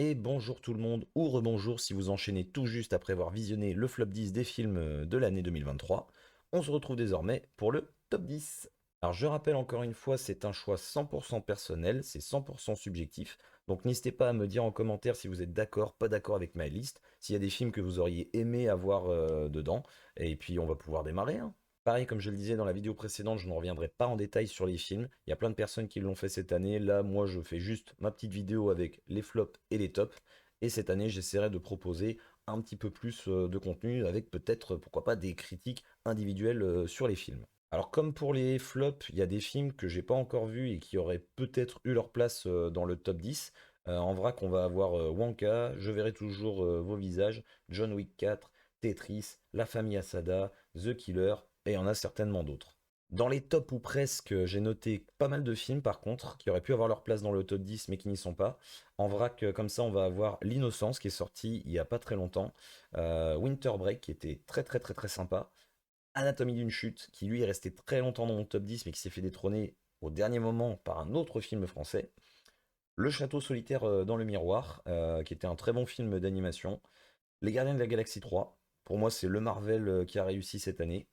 Et bonjour tout le monde, ou rebonjour si vous enchaînez tout juste après avoir visionné le flop 10 des films de l'année 2023. On se retrouve désormais pour le top 10. Alors je rappelle encore une fois, c'est un choix 100% personnel, c'est 100% subjectif. Donc n'hésitez pas à me dire en commentaire si vous êtes d'accord, pas d'accord avec ma liste, s'il y a des films que vous auriez aimé avoir dedans. Et puis on va pouvoir démarrer, hein. Pareil, comme je le disais dans la vidéo précédente, je ne reviendrai pas en détail sur les films. Il y a plein de personnes qui l'ont fait cette année. Là, moi, je fais juste ma petite vidéo avec les flops et les tops. Et cette année, j'essaierai de proposer un petit peu plus de contenu avec peut-être, pourquoi pas, des critiques individuelles sur les films. Alors, comme pour les flops, il y a des films que j'ai pas encore vus et qui auraient peut-être eu leur place dans le top 10. En vrac, on va avoir Wonka, Je verrai toujours vos visages, John Wick 4, Tetris, La famille Asada, The Killer, et il y en a certainement d'autres. Dans les tops ou presque, j'ai noté pas mal de films par contre, qui auraient pu avoir leur place dans le top 10 mais qui n'y sont pas. En vrac, comme ça, on va avoir L'Innocence qui est sorti il y a pas très longtemps, Winter Break qui était très très très très sympa, Anatomie d'une chute qui lui est resté très longtemps dans mon top 10 mais qui s'est fait détrôner au dernier moment par un autre film français, Le Château solitaire dans le miroir, qui était un très bon film d'animation, Les Gardiens de la Galaxie 3, pour moi c'est le Marvel qui a réussi cette année,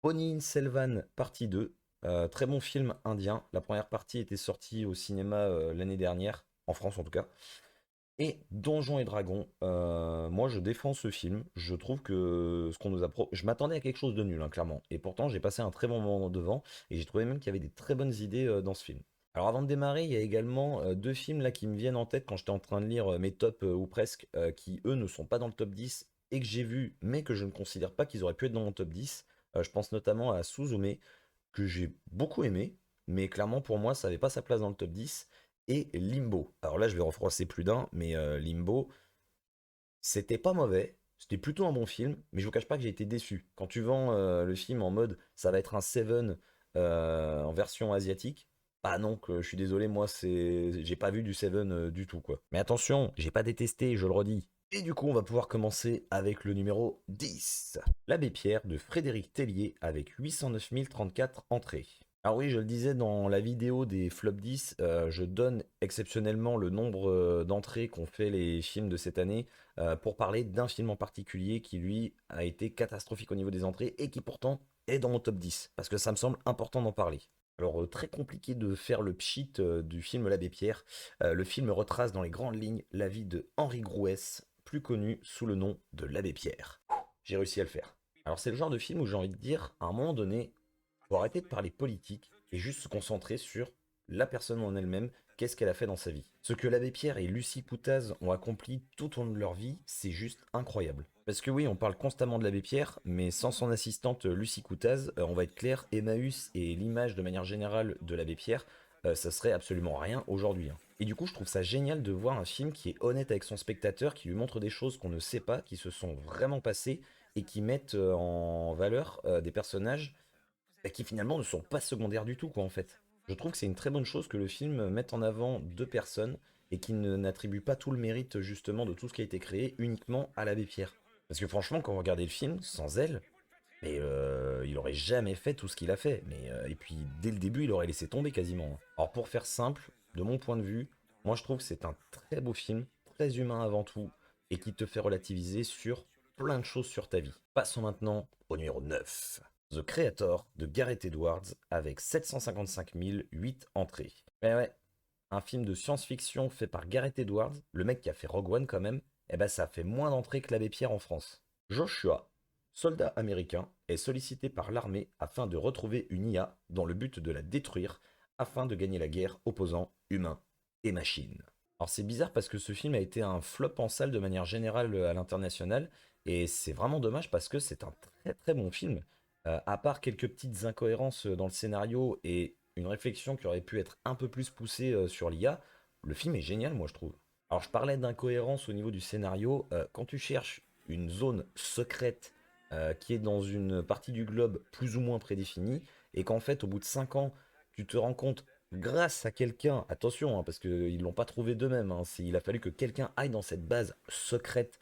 Ponniyin Selvan partie 2, très bon film indien. La première partie était sortie au cinéma l'année dernière, en France en tout cas. Et Donjons et Dragons, moi je défends ce film. Je trouve que ce qu'on nous a je m'attendais à quelque chose de nul, hein, clairement. Et pourtant j'ai passé un très bon moment devant et j'ai trouvé même qu'il y avait des très bonnes idées dans ce film. Alors avant de démarrer, il y a également deux films là qui me viennent en tête quand j'étais en train de lire mes tops ou presque, qui eux ne sont pas dans le top 10 et que j'ai vu, mais que je ne considère pas qu'ils auraient pu être dans mon top 10. Je pense notamment à Suzume, que j'ai beaucoup aimé, mais clairement pour moi ça n'avait pas sa place dans le top 10. Et Limbo. Alors là je vais refroidir plus d'un, mais Limbo, c'était pas mauvais, c'était plutôt un bon film, mais je vous cache pas que j'ai été déçu. Quand tu vends le film en mode ça va être un Seven en version asiatique, bah non, que je suis désolé, moi j'ai pas vu du Seven du tout quoi. Mais attention, j'ai pas détesté, je le redis. Et du coup, on va pouvoir commencer avec le numéro 10. L'abbé Pierre de Frédéric Tellier avec 809 034 entrées. Alors oui, je le disais dans la vidéo des flop 10, je donne exceptionnellement le nombre d'entrées qu'ont fait les films de cette année pour parler d'un film en particulier qui lui a été catastrophique au niveau des entrées et qui pourtant est dans mon top 10, parce que ça me semble important d'en parler. Alors très compliqué de faire le pchit du film L'Abbé Pierre. Le film retrace dans les grandes lignes la vie de Henri Grouès, plus connu sous le nom de l'Abbé Pierre. J'ai réussi à le faire. Alors c'est le genre de film où j'ai envie de dire, à un moment donné, faut arrêter de parler politique et juste se concentrer sur la personne en elle-même, qu'est-ce qu'elle a fait dans sa vie. Ce que l'abbé Pierre et Lucie Coutaz ont accompli tout au long de leur vie, c'est juste incroyable. Parce que oui, on parle constamment de l'abbé Pierre, mais sans son assistante Lucie Coutaz, on va être clair, Emmaüs et l'image de manière générale de l'abbé Pierre, ça serait absolument rien aujourd'hui, hein. Et du coup, je trouve ça génial de voir un film qui est honnête avec son spectateur, qui lui montre des choses qu'on ne sait pas, qui se sont vraiment passées, et qui mettent en valeur des personnages bah, qui finalement ne sont pas secondaires du tout, quoi, en fait. Je trouve que c'est une très bonne chose que le film mette en avant deux personnes et qui n'attribue pas tout le mérite, justement, de tout ce qui a été créé uniquement à l'abbé Pierre. Parce que franchement, quand vous regardez le film, sans elle, mais il aurait jamais fait tout ce qu'il a fait. Mais, et puis, dès le début, il aurait laissé tomber quasiment. Alors, pour faire simple, de mon point de vue, moi je trouve que c'est un très beau film, très humain avant tout, et qui te fait relativiser sur plein de choses sur ta vie. Passons maintenant au numéro 9. The Creator de Gareth Edwards avec 755 008 entrées. Mais ouais, un film de science-fiction fait par Gareth Edwards, le mec qui a fait Rogue One quand même, eh ben ça a fait moins d'entrées que l'Abbé Pierre en France. Joshua, soldat américain, est sollicité par l'armée afin de retrouver une IA dans le but de la détruire afin de gagner la guerre opposant humains et machines. Alors c'est bizarre parce que ce film a été un flop en salle de manière générale à l'international et c'est vraiment dommage parce que c'est un très très bon film. À part quelques petites incohérences dans le scénario et une réflexion qui aurait pu être un peu plus poussée sur l'IA, le film est génial moi je trouve. Alors je parlais d'incohérence au niveau du scénario, quand tu cherches une zone secrète qui est dans une partie du globe plus ou moins prédéfinie et qu'en fait au bout de 5 ans tu te rends compte grâce à quelqu'un, attention, hein, parce qu'ils ne l'ont pas trouvé d'eux-mêmes, hein, il a fallu que quelqu'un aille dans cette base secrète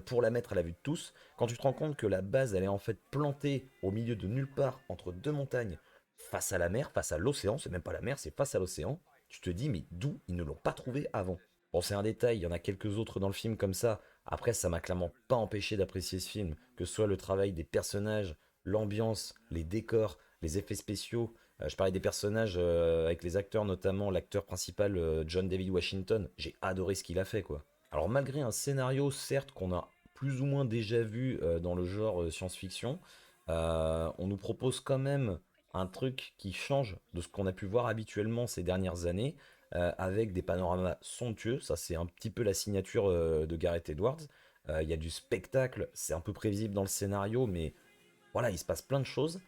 pour la mettre à la vue de tous. Quand tu te rends compte que la base, elle est en fait plantée au milieu de nulle part, entre deux montagnes, face à la mer, face à l'océan, c'est même pas la mer, c'est face à l'océan, tu te dis, mais d'où ils ne l'ont pas trouvé avant? Bon, c'est un détail, il y en a quelques autres dans le film comme ça. Après, ça m'a clairement pas empêché d'apprécier ce film, que ce soit le travail des personnages, l'ambiance, les décors, les effets spéciaux. Je parlais des personnages avec les acteurs, notamment l'acteur principal John David Washington. J'ai adoré ce qu'il a fait, quoi. Alors, malgré un scénario, certes, qu'on a plus ou moins déjà vu dans le genre science-fiction, on nous propose quand même un truc qui change de ce qu'on a pu voir habituellement ces dernières années avec des panoramas somptueux. Ça, c'est un petit peu la signature de Gareth Edwards. Il y a du spectacle, c'est un peu prévisible dans le scénario, mais voilà, il se passe plein de choses.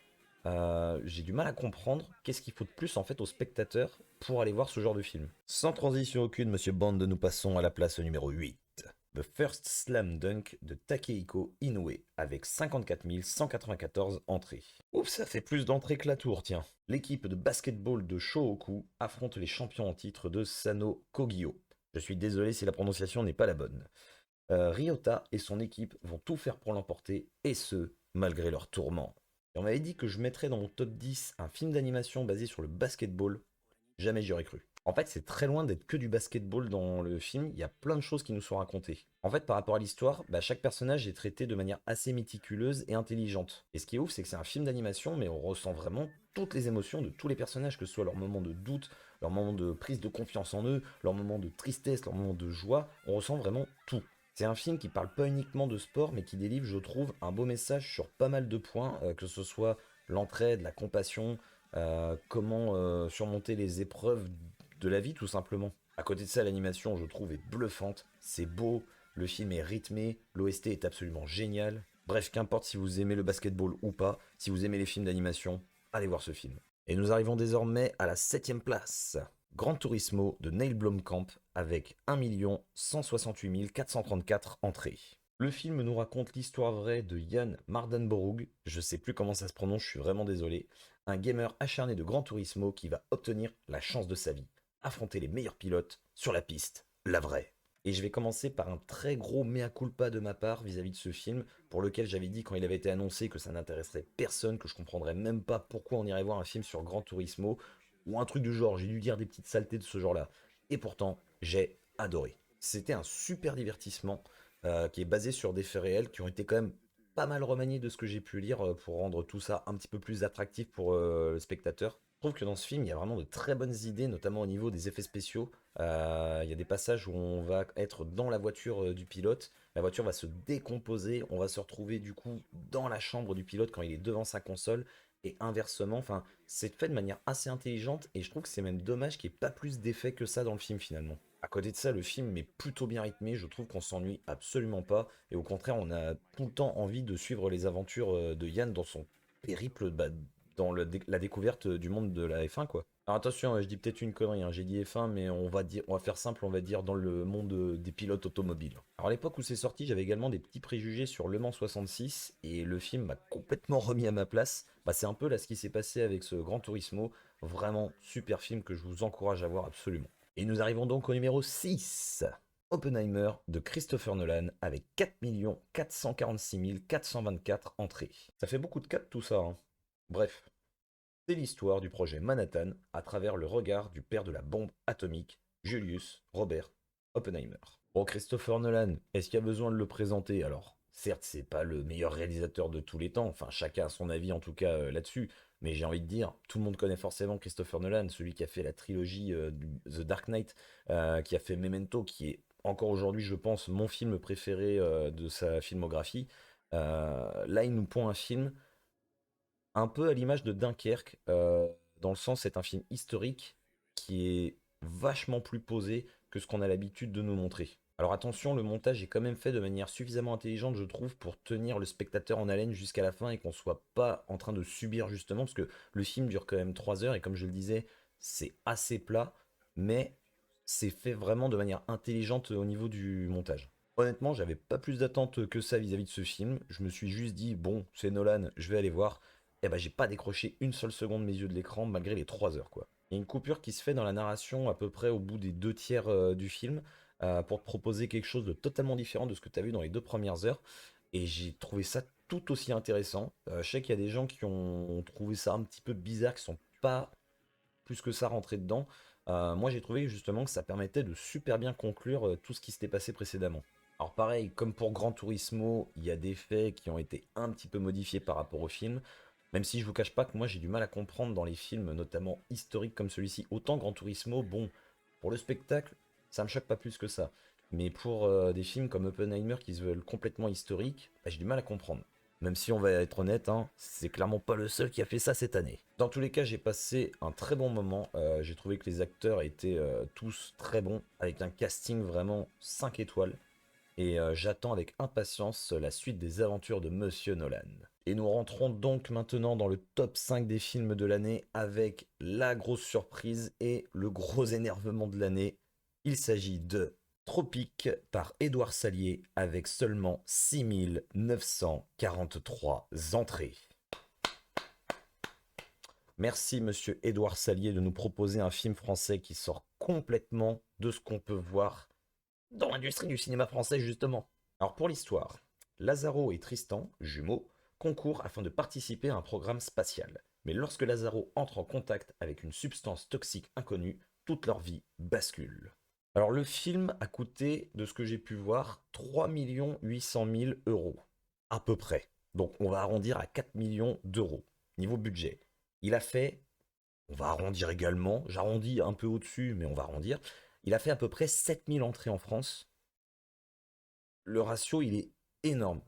J'ai du mal à comprendre qu'est-ce qu'il faut de plus en fait aux spectateurs pour aller voir ce genre de film. Sans transition aucune, monsieur Bond, nous passons à la place numéro 8. The First Slam Dunk de Takehiko Inoue avec 54 194 entrées. Ouf, ça fait plus d'entrées que la tour, tiens. L'équipe de basketball de Shohoku affronte les champions en titre de Sano Kogyo. Je suis désolé si la prononciation n'est pas la bonne. Ryota et son équipe vont tout faire pour l'emporter, et ce, malgré leurs tourments. Et on m'avait dit que je mettrais dans mon top 10 un film d'animation basé sur le basketball. Jamais j'y aurais cru. En fait, c'est très loin d'être que du basketball dans le film, il y a plein de choses qui nous sont racontées. En fait, par rapport à l'histoire, chaque personnage est traité de manière assez méticuleuse et intelligente. Et ce qui est ouf, c'est que c'est un film d'animation, mais on ressent vraiment toutes les émotions de tous les personnages, que ce soit leur moment de doute, leur moment de prise de confiance en eux, leur moment de tristesse, leur moment de joie, on ressent vraiment tout. C'est un film qui parle pas uniquement de sport, mais qui délivre, je trouve, un beau message sur pas mal de points, que ce soit l'entraide, la compassion, comment surmonter les épreuves de la vie tout simplement. À côté de ça, l'animation, je trouve, est bluffante, c'est beau, le film est rythmé, l'OST est absolument génial. Bref, qu'importe si vous aimez le basketball ou pas, si vous aimez les films d'animation, allez voir ce film. Et nous arrivons désormais à la 7ème place. Gran Turismo de Neil Blomkamp avec 1 168 434 entrées. Le film nous raconte l'histoire vraie de Jan Mardenborough, je sais plus comment ça se prononce, je suis vraiment désolé, un gamer acharné de Gran Turismo qui va obtenir la chance de sa vie, affronter les meilleurs pilotes sur la piste, la vraie. Et je vais commencer par un très gros mea culpa de ma part vis-à-vis de ce film, pour lequel j'avais dit quand il avait été annoncé que ça n'intéresserait personne, que je comprendrais même pas pourquoi on irait voir un film sur Gran Turismo, ou un truc du genre, j'ai dû dire des petites saletés de ce genre-là. Et pourtant, j'ai adoré. C'était un super divertissement qui est basé sur des faits réels qui ont été quand même pas mal remaniés de ce que j'ai pu lire pour rendre tout ça un petit peu plus attractif pour le spectateur. Je trouve que dans ce film, il y a vraiment de très bonnes idées, notamment au niveau des effets spéciaux. Il y a des passages où on va être dans la voiture du pilote, la voiture va se décomposer, on va se retrouver du coup dans la chambre du pilote quand il est devant sa console, et inversement, enfin, c'est fait de manière assez intelligente, et je trouve que c'est même dommage qu'il n'y ait pas plus d'effets que ça dans le film finalement. À côté de ça, le film est plutôt bien rythmé, je trouve qu'on s'ennuie absolument pas, et au contraire, on a tout le temps envie de suivre les aventures de Yann dans son périple dans la découverte du monde de la F1, quoi. Alors attention, je dis peut-être une connerie, hein, j'ai dit F1, mais on va faire simple, on va dire dans le monde des pilotes automobiles. Alors à l'époque où c'est sorti, j'avais également des petits préjugés sur Le Mans 66, et le film m'a complètement remis à ma place. C'est un peu là ce qui s'est passé avec ce Gran Turismo, vraiment super film que je vous encourage à voir absolument. Et nous arrivons donc au numéro 6. Oppenheimer de Christopher Nolan avec 4 446 424 entrées. Ça fait beaucoup de 4 tout ça, hein. Bref, c'est l'histoire du projet Manhattan à travers le regard du père de la bombe atomique, Julius Robert Oppenheimer. Bon, Christopher Nolan, est-ce qu'il y a besoin de le présenter alors? Certes, c'est pas le meilleur réalisateur de tous les temps, enfin chacun a son avis en tout cas là-dessus, mais j'ai envie de dire, tout le monde connaît forcément Christopher Nolan, celui qui a fait la trilogie The Dark Knight, qui a fait Memento, qui est encore aujourd'hui, je pense, mon film préféré de sa filmographie. Là, il nous pond un film un peu à l'image de Dunkerque, dans le sens c'est un film historique qui est vachement plus posé que ce qu'on a l'habitude de nous montrer. Alors attention, le montage est quand même fait de manière suffisamment intelligente, je trouve, pour tenir le spectateur en haleine jusqu'à la fin et qu'on soit pas en train de subir justement, parce que le film dure quand même 3 heures et comme je le disais, c'est assez plat, mais c'est fait vraiment de manière intelligente au niveau du montage. Honnêtement, j'avais pas plus d'attente que ça vis-à-vis de ce film. Je me suis juste dit, bon, c'est Nolan, je vais aller voir. Et j'ai pas décroché une seule seconde mes yeux de l'écran malgré les 3 heures, quoi. Il y a une coupure qui se fait dans la narration à peu près au bout des 2 tiers du film pour te proposer quelque chose de totalement différent de ce que tu as vu dans les 2 premières heures. Et j'ai trouvé ça tout aussi intéressant. Je sais qu'il y a des gens qui ont trouvé ça un petit peu bizarre, qui sont pas plus que ça rentrés dedans. moi j'ai trouvé justement que ça permettait de super bien conclure tout ce qui s'était passé précédemment. Alors pareil, comme pour Gran Turismo, il y a des faits qui ont été un petit peu modifiés par rapport au film, même si je vous cache pas que moi j'ai du mal à comprendre dans les films, notamment historiques comme celui-ci. Autant Gran Turismo, bon, pour le spectacle, ça me choque pas plus que ça. Mais pour des films comme Oppenheimer qui se veulent complètement historiques, bah, j'ai du mal à comprendre. Même si on va être honnête, hein, c'est clairement pas le seul qui a fait ça cette année. Dans tous les cas, j'ai passé un très bon moment. J'ai trouvé que les acteurs étaient tous très bons, avec un casting vraiment 5 étoiles. Et j'attends avec impatience la suite des aventures de Monsieur Nolan. Et nous rentrons donc maintenant dans le top 5 des films de l'année avec la grosse surprise et le gros énervement de l'année. Il s'agit de Tropique par Édouard Salier avec seulement 6 943 entrées. Merci Monsieur Édouard Salier de nous proposer un film français qui sort complètement de ce qu'on peut voir dans l'industrie du cinéma français justement. Alors pour l'histoire, Lazaro et Tristan, jumeaux, concourent afin de participer à un programme spatial. Mais lorsque Lazaro entre en contact avec une substance toxique inconnue, toute leur vie bascule. Alors le film a coûté, de ce que j'ai pu voir, 3 800 000 euros. À peu près. Donc on va arrondir à 4 millions d'euros. Niveau budget. Il a fait, on va arrondir également, j'arrondis un peu au-dessus, mais on va arrondir. Il a fait à peu près 7 000 entrées en France. Le ratio, il est énorme.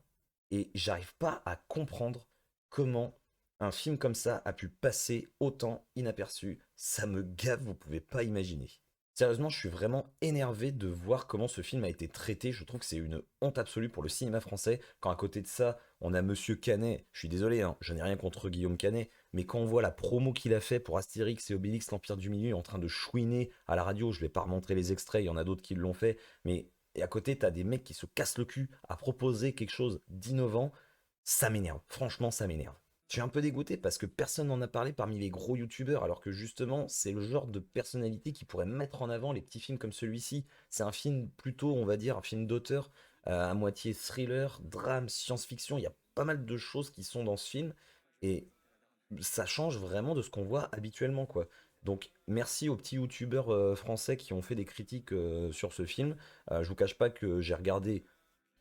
Et j'arrive pas à comprendre comment un film comme ça a pu passer autant inaperçu. Ça me gave, vous pouvez pas imaginer. Sérieusement, je suis vraiment énervé de voir comment ce film a été traité. Je trouve que c'est une honte absolue pour le cinéma français. Quand à côté de ça, on a Monsieur Canet. Je suis désolé, hein, je n'ai rien contre Guillaume Canet. Mais quand on voit la promo qu'il a fait pour Astérix et Obélix, l'Empire du Milieu, en train de chouiner à la radio, je vais pas remontrer les extraits, il y en a d'autres qui l'ont fait. Mais et à côté, t'as des mecs qui se cassent le cul à proposer quelque chose d'innovant. Ça m'énerve. Franchement, ça m'énerve. Je suis un peu dégoûté parce que personne n'en a parlé parmi les gros youtubeurs, alors que justement, c'est le genre de personnalité qui pourrait mettre en avant les petits films comme celui-ci. C'est un film plutôt, on va dire, un film d'auteur, à moitié thriller, drame, science-fiction. Il y a pas mal de choses qui sont dans ce film et ça change vraiment de ce qu'on voit habituellement, quoi. Donc, merci aux petits youtubeurs français qui ont fait des critiques sur ce film. Je vous cache pas que j'ai regardé,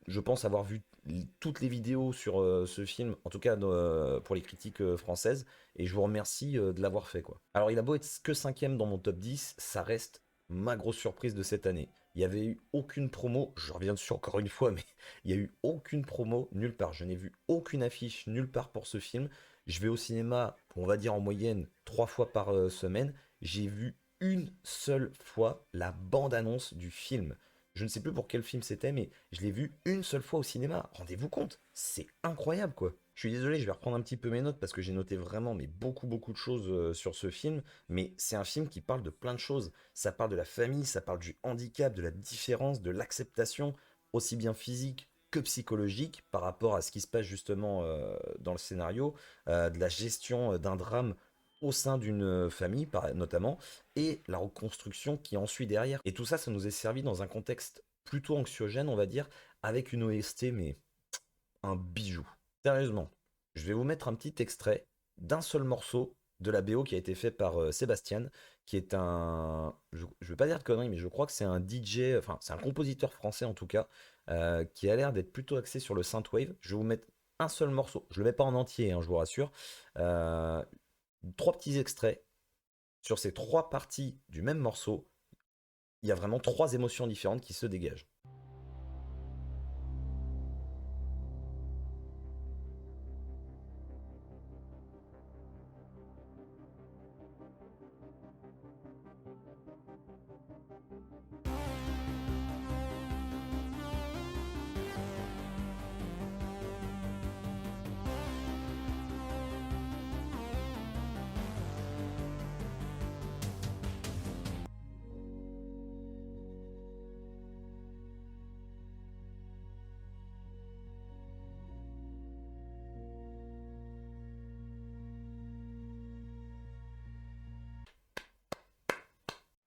je pense avoir vu toutes les vidéos sur ce film, en tout cas pour les critiques françaises, et je vous remercie de l'avoir fait, quoi. Alors, il a beau être que cinquième dans mon top 10, ça reste ma grosse surprise de cette année. Il n'y avait eu aucune promo, je reviens dessus encore une fois, mais il n'y a eu aucune promo nulle part. Je n'ai vu aucune affiche nulle part pour ce film. Je vais au cinéma, on va dire en moyenne, 3 fois par semaine. J'ai vu une seule fois la bande-annonce du film. Je ne sais plus pour quel film c'était, mais je l'ai vu une seule fois au cinéma. Rendez-vous compte, c'est incroyable quoi. Je suis désolé, je vais reprendre un petit peu mes notes parce que j'ai noté vraiment mais beaucoup beaucoup de choses sur ce film. Mais c'est un film qui parle de plein de choses. Ça parle de la famille, ça parle du handicap, de la différence, de l'acceptation, aussi bien physique que psychologique par rapport à ce qui se passe justement dans le scénario, de la gestion d'un drame au sein d'une famille notamment, et la reconstruction qui en suit derrière. Et tout ça, ça nous est servi dans un contexte plutôt anxiogène, on va dire, avec une OST, mais un bijou. Sérieusement, je vais vous mettre un petit extrait d'un seul morceau de la BO qui a été fait par Sébastien, qui est un... Je ne veux pas dire de conneries, mais je crois que c'est un DJ, enfin c'est un compositeur français en tout cas, qui a l'air d'être plutôt axé sur le synthwave. Je vais vous mettre un seul morceau, je le mets pas en entier, hein, je vous rassure. Euh, 3 petits extraits sur ces 3 parties du même morceau. Il y a vraiment 3 émotions différentes qui se dégagent.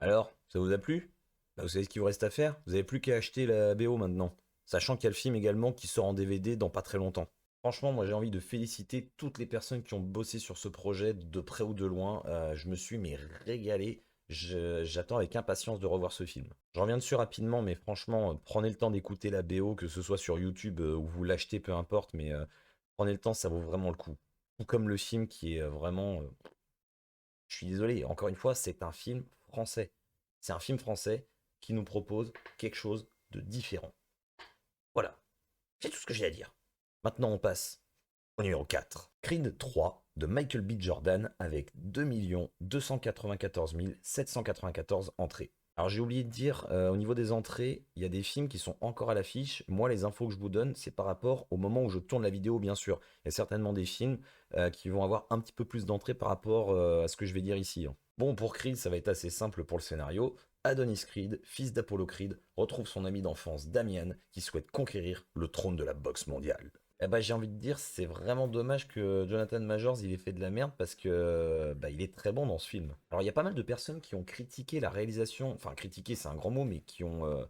Alors, ça vous a plu? Bah, vous savez ce qu'il vous reste à faire? Vous n'avez plus qu'à acheter la BO maintenant. Sachant qu'il y a le film également qui sort en DVD dans pas très longtemps. Franchement, moi j'ai envie de féliciter toutes les personnes qui ont bossé sur ce projet de près ou de loin. Je me suis mais régalé. J'attends avec impatience de revoir ce film. Je reviens dessus rapidement, mais franchement, prenez le temps d'écouter la BO, que ce soit sur YouTube ou vous l'achetez, peu importe, mais prenez le temps, ça vaut vraiment le coup. Tout comme le film qui est vraiment... je suis désolé, encore une fois, c'est un film français. C'est un film français qui nous propose quelque chose de différent. Voilà, c'est tout ce que j'ai à dire. Maintenant, on passe au numéro 4. Creed 3 de Michael B. Jordan avec 2 294 794 entrées. Alors j'ai oublié de dire, au niveau des entrées, il y a des films qui sont encore à l'affiche. Moi, les infos que je vous donne, c'est par rapport au moment où je tourne la vidéo, bien sûr. Il y a certainement des films qui vont avoir un petit peu plus d'entrées par rapport à ce que je vais dire ici, hein. Bon, pour Creed, ça va être assez simple pour le scénario. Adonis Creed, fils d'Apollo Creed, retrouve son ami d'enfance Damian qui souhaite conquérir le trône de la boxe mondiale. Eh ben, j'ai envie de dire, c'est vraiment dommage que Jonathan Majors il ait fait de la merde parce que bah, il est très bon dans ce film. Alors il y a pas mal de personnes qui ont critiqué la réalisation, enfin critiqué c'est un grand mot, mais qui ont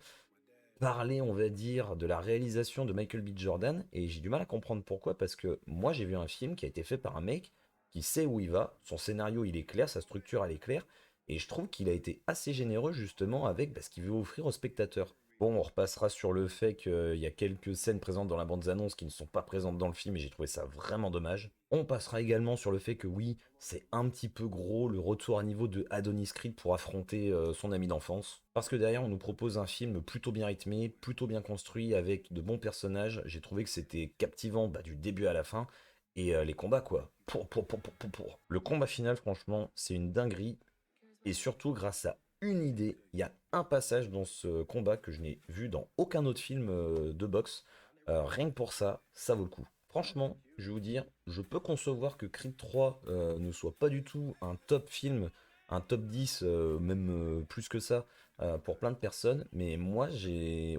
parlé, on va dire, de la réalisation de Michael B. Jordan, et j'ai du mal à comprendre pourquoi, parce que moi j'ai vu un film qui a été fait par un mec qui sait où il va, son scénario il est clair, sa structure elle est claire, et je trouve qu'il a été assez généreux justement avec ce qu'il veut offrir aux spectateurs. Bon, on repassera sur le fait qu'il y a quelques scènes présentes dans la bande-annonce qui ne sont pas présentes dans le film et j'ai trouvé ça vraiment dommage. On passera également sur le fait que oui, c'est un petit peu gros le retour à niveau de Adonis Creed pour affronter son ami d'enfance. Parce que derrière, on nous propose un film plutôt bien rythmé, plutôt bien construit, avec de bons personnages. J'ai trouvé que c'était captivant du début à la fin. Et les combats, quoi. Pour. Le combat final, franchement, c'est une dinguerie. Et surtout, grâce à une idée, il y a un passage dans ce combat que je n'ai vu dans aucun autre film de boxe. Rien que pour ça, ça vaut le coup. Franchement, je vais vous dire, je peux concevoir que Creed 3 ne soit pas du tout un top film, un top 10, même plus que ça, pour plein de personnes. Mais moi, j'ai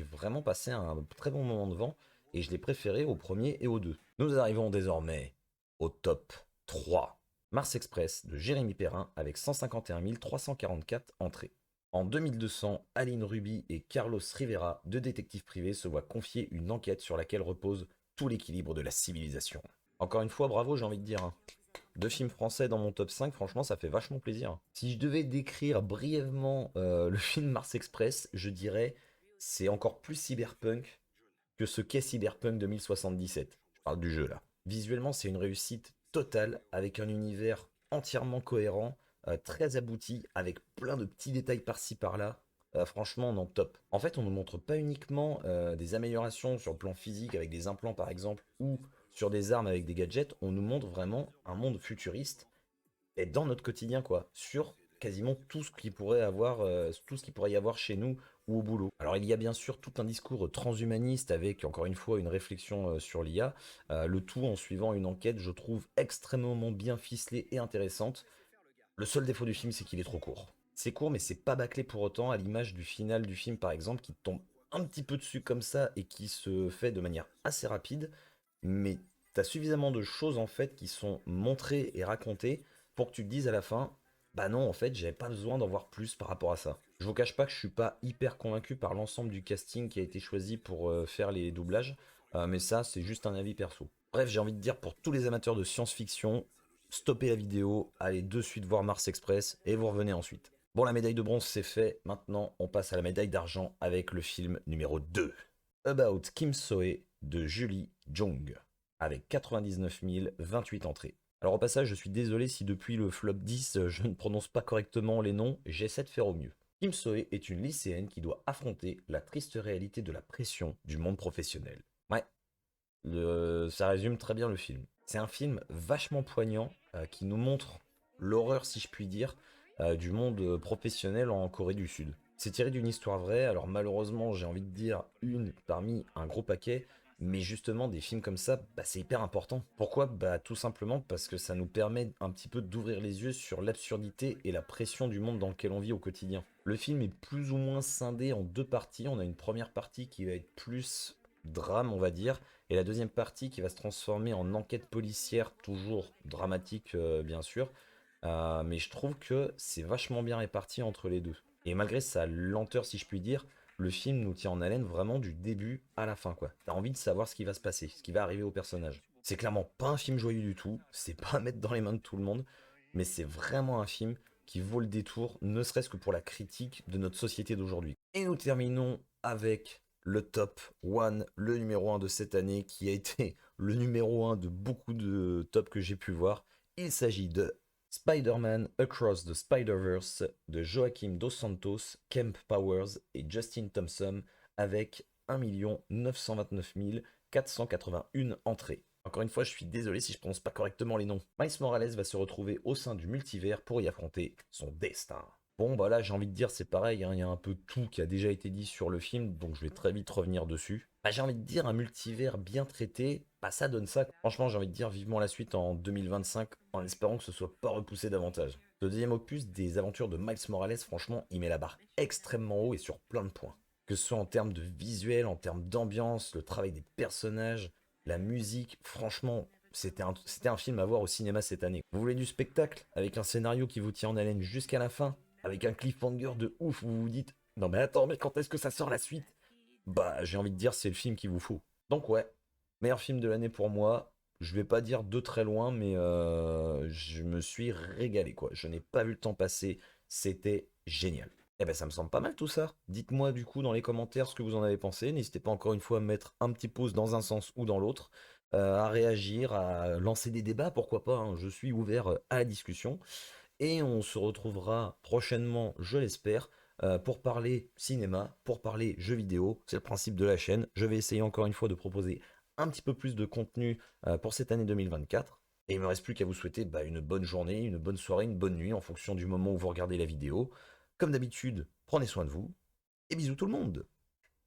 vraiment passé un très bon moment devant et je l'ai préféré au premier et au deux. Nous arrivons désormais au top 3. Mars Express de Jérémy Perrin avec 151 344 entrées. En 2200, Aline Ruby et Carlos Rivera, deux détectives privés, se voient confier une enquête sur laquelle repose tout l'équilibre de la civilisation. Encore une fois, bravo, j'ai envie de dire, hein. Deux films français dans mon top 5, franchement, ça fait vachement plaisir. Si je devais décrire brièvement le film Mars Express, je dirais c'est encore plus cyberpunk que ce qu'est Cyberpunk 2077. Je parle du jeu là. Visuellement, c'est une réussite totale avec un univers entièrement cohérent, très abouti, avec plein de petits détails par-ci par-là. Franchement, non, top. En fait, on ne nous montre pas uniquement des améliorations sur le plan physique avec des implants par exemple, ou sur des armes avec des gadgets, on nous montre vraiment un monde futuriste et dans notre quotidien, quoi, sur quasiment tout ce qui pourrait avoir, tout ce qui pourrait y avoir chez nous ou au boulot. Alors il y a bien sûr tout un discours transhumaniste avec encore une fois une réflexion sur l'IA, le tout en suivant une enquête, je trouve extrêmement bien ficelée et intéressante. Le seul défaut du film, c'est qu'il est trop court. C'est court, mais c'est pas bâclé pour autant, à l'image du final du film par exemple, qui tombe un petit peu dessus comme ça et qui se fait de manière assez rapide, mais t'as suffisamment de choses en fait qui sont montrées et racontées pour que tu te dises à la fin, bah non, en fait, j'avais pas besoin d'en voir plus par rapport à ça. Je vous cache pas que je suis pas hyper convaincu par l'ensemble du casting qui a été choisi pour faire les doublages, mais ça, c'est juste un avis perso. Bref, j'ai envie de dire pour tous les amateurs de science-fiction, stoppez la vidéo, allez de suite voir Mars Express et vous revenez ensuite. Bon, la médaille de bronze c'est fait, maintenant on passe à la médaille d'argent avec le film numéro 2. About Kim Soe de Julie Jung, avec 99 028 entrées. Alors au passage, je suis désolé si depuis le flop 10, je ne prononce pas correctement les noms, j'essaie de faire au mieux. Kim Soe est une lycéenne qui doit affronter la triste réalité de la pression du monde professionnel. Ouais, ça résume très bien le film. C'est un film vachement poignant qui nous montre l'horreur, si je puis dire, du monde professionnel en Corée du Sud. C'est tiré d'une histoire vraie, alors malheureusement j'ai envie de dire une parmi un gros paquet, mais justement des films comme ça, c'est hyper important. Pourquoi? Tout simplement parce que ça nous permet un petit peu d'ouvrir les yeux sur l'absurdité et la pression du monde dans lequel on vit au quotidien. Le film est plus ou moins scindé en deux parties. On a une première partie qui va être plus drame, on va dire, et la deuxième partie qui va se transformer en enquête policière, toujours dramatique bien sûr, mais je trouve que c'est vachement bien réparti entre les deux. Et malgré sa lenteur si je puis dire, le film nous tient en haleine vraiment du début à la fin quoi. T'as envie de savoir ce qui va se passer, ce qui va arriver au personnage. C'est clairement pas un film joyeux du tout, c'est pas à mettre dans les mains de tout le monde, mais c'est vraiment un film qui vaut le détour, ne serait-ce que pour la critique de notre société d'aujourd'hui. Et nous terminons avec le top 1, le numéro 1 de cette année, qui a été le numéro 1 de beaucoup de tops que j'ai pu voir. Il s'agit de Spider-Man Across the Spider-Verse de Joaquim Dos Santos, Kemp Powers et Justin Thompson avec 1 929 481 entrées. Encore une fois, je suis désolé si je prononce pas correctement les noms. Miles Morales va se retrouver au sein du multivers pour y affronter son destin. Bon, bah là, j'ai envie de dire, c'est pareil, hein, il y a un peu tout qui a déjà été dit sur le film, donc je vais très vite revenir dessus. Bah, j'ai envie de dire, un multivers bien traité, bah ça donne ça. Franchement, j'ai envie de dire vivement la suite en 2025, en espérant que ce soit pas repoussé davantage. Le deuxième opus des aventures de Miles Morales, franchement, il met la barre extrêmement haut et sur plein de points. Que ce soit en termes de visuel, en termes d'ambiance, le travail des personnages, la musique, franchement, c'était un film à voir au cinéma cette année. Vous voulez du spectacle, avec un scénario qui vous tient en haleine jusqu'à la fin, avec un cliffhanger de ouf, vous vous dites, non mais attends, mais quand est-ce que ça sort la suite? Bah, j'ai envie de dire, c'est le film qu'il vous faut. Donc ouais, meilleur film de l'année pour moi. Je vais pas dire de très loin, mais je me suis régalé, quoi. Je n'ai pas vu le temps passer, c'était génial. Eh ben ça me semble pas mal tout ça. Dites-moi du coup dans les commentaires ce que vous en avez pensé. N'hésitez pas encore une fois à mettre un petit pouce dans un sens ou dans l'autre, à réagir, à lancer des débats, pourquoi pas, hein. Je suis ouvert à la discussion. Et on se retrouvera prochainement, je l'espère, pour parler cinéma, pour parler jeux vidéo. C'est le principe de la chaîne. Je vais essayer encore une fois de proposer un petit peu plus de contenu pour cette année 2024. Et il me reste plus qu'à vous souhaiter bah, une bonne journée, une bonne soirée, une bonne nuit en fonction du moment où vous regardez la vidéo. Comme d'habitude, prenez soin de vous et bisous tout le monde.